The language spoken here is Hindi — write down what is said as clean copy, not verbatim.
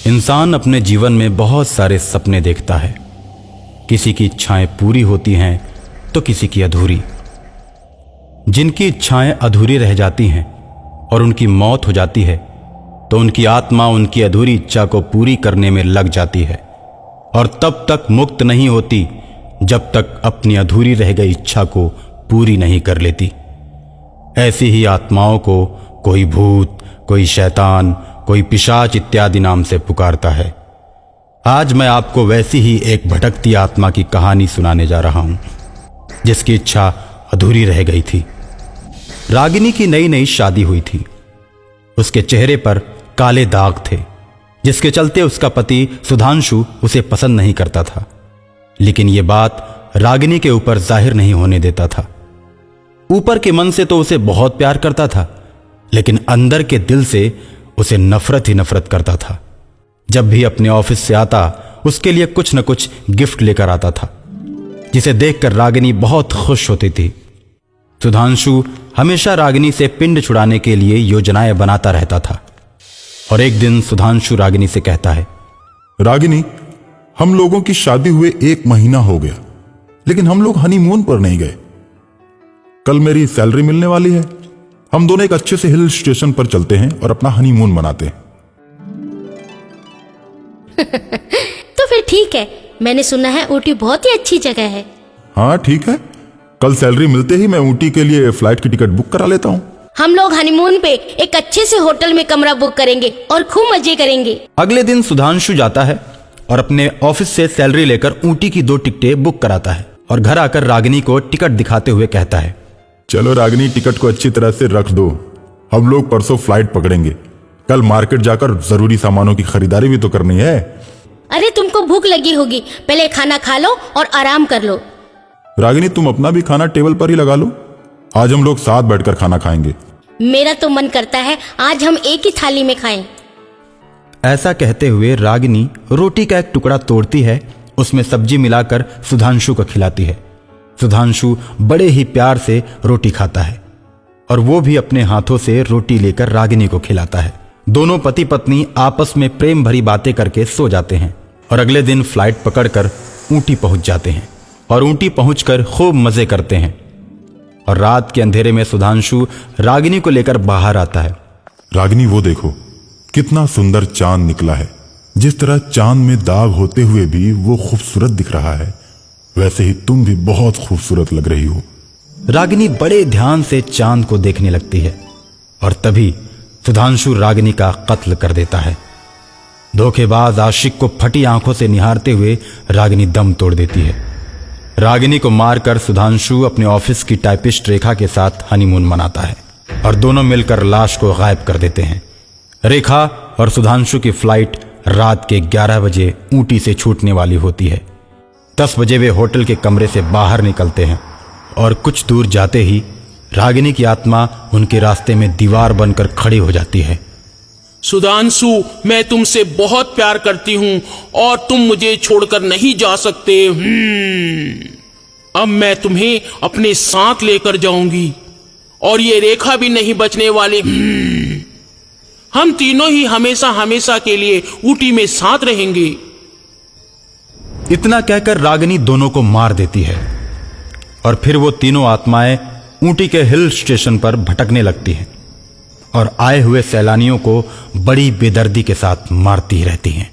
इंसान अपने जीवन में बहुत सारे सपने देखता है। किसी की इच्छाएं पूरी होती हैं तो किसी की अधूरी। जिनकी इच्छाएं अधूरी रह जाती हैं और उनकी मौत हो जाती है तो उनकी आत्मा उनकी अधूरी इच्छा को पूरी करने में लग जाती है और तब तक मुक्त नहीं होती जब तक अपनी अधूरी रह गई इच्छा को पूरी नहीं कर लेती। ऐसी ही आत्माओं को कोई भूत, कोई शैतान, कोई पिशाच इत्यादि नाम से पुकारता है। आज मैं आपको वैसी ही एक भटकती आत्मा की कहानी सुनाने जा रहा हूं जिसकी इच्छा अधूरी रह गई थी। रागिनी की नई नई शादी हुई थी। उसके चेहरे पर काले दाग थे जिसके चलते उसका पति सुधांशु उसे पसंद नहीं करता था, लेकिन यह बात रागिनी के ऊपर जाहिर नहीं होने देता था। ऊपर के मन से तो उसे बहुत प्यार करता था, लेकिन अंदर के दिल से उसे नफरत ही नफरत करता था। जब भी अपने ऑफिस से आता उसके लिए कुछ न कुछ गिफ्ट लेकर आता था, जिसे देखकर रागिनी बहुत खुश होती थी। सुधांशु हमेशा रागिनी से पिंड छुड़ाने के लिए योजनाएं बनाता रहता था और एक दिन सुधांशु रागिनी से कहता है, रागिनी, हम लोगों की शादी हुए 1 महीना हो गया, लेकिन हम लोग हनीमून पर नहीं गए। कल मेरी सैलरी मिलने वाली है, हम दोनों एक अच्छे से हिल स्टेशन पर चलते हैं और अपना हनीमून मनाते हैं। तो फिर ठीक है, मैंने सुना है ऊटी बहुत ही अच्छी जगह है। हाँ ठीक है, कल सैलरी मिलते ही मैं ऊटी के लिए फ्लाइट की टिकट बुक करा लेता हूँ। हम लोग हनीमून पे एक अच्छे से होटल में कमरा बुक करेंगे और खूब मजे करेंगे। अगले दिन सुधांशु जाता है और अपने ऑफिस से सैलरी लेकर ऊटी की 2 टिकटें बुक कराता है और घर आकर रागिनी को टिकट दिखाते हुए कहता है, चलो रागिनी, टिकट को अच्छी तरह से रख दो, हम लोग परसों फ्लाइट पकड़ेंगे। कल मार्केट जाकर जरूरी सामानों की खरीदारी भी तो करनी है। अरे तुमको भूख लगी होगी, पहले खाना खा लो और आराम कर लो। रागिनी, तुम अपना भी खाना टेबल पर ही लगा लो, आज हम लोग साथ बैठकर खाना खाएंगे। मेरा तो मन करता है आज हम एक ही थाली में खाएं। ऐसा कहते हुए रागिनी रोटी का एक टुकड़ा तोड़ती है, उसमें सब्जी मिलाकर सुधांशु को खिलाती है। सुधांशु बड़े ही प्यार से रोटी खाता है और वो भी अपने हाथों से रोटी लेकर रागिनी को खिलाता है। दोनों पति पत्नी आपस में प्रेम भरी बातें करके सो जाते हैं और अगले दिन फ्लाइट पकड़कर ऊटी पहुंच जाते हैं और ऊटी पहुंचकर खूब मजे करते हैं। और रात के अंधेरे में सुधांशु रागिनी को लेकर बाहर आता है। रागिनी, वो देखो कितना सुंदर चांद निकला है। जिस तरह चांद में दाग होते हुए भी वो खूबसूरत दिख रहा है, वैसे ही तुम भी बहुत खूबसूरत लग रही हो। रागिनी बड़े ध्यान से चांद को देखने लगती है और तभी सुधांशु रागिनी का कत्ल कर देता है। धोखेबाज आशिक को फटी आंखों से निहारते हुए रागिनी दम तोड़ देती है। रागिनी को मारकर सुधांशु अपने ऑफिस की टाइपिस्ट रेखा के साथ हनीमून मनाता है और दोनों मिलकर लाश को गायब कर देते हैं। रेखा और सुधांशु की फ्लाइट रात के 11 बजे ऊटी से छूटने वाली होती है। 10 बजे वे होटल के कमरे से बाहर निकलते हैं और कुछ दूर जाते ही रागिनी की आत्मा उनके रास्ते में दीवार बनकर खड़ी हो जाती है। सुधांशु, मैं तुमसे बहुत प्यार करती हूँ और तुम मुझे छोड़कर नहीं जा सकते। अब मैं तुम्हें अपने साथ लेकर जाऊंगी और ये रेखा भी नहीं बचने वाली। हम तीनों ही हमेशा हमेशा के लिए ऊटी में साथ रहेंगे। इतना कहकर रागिनी दोनों को मार देती है और फिर वो तीनों आत्माएं ऊटी के हिल स्टेशन पर भटकने लगती हैं और आए हुए सैलानियों को बड़ी बेदर्दी के साथ मारती रहती हैं।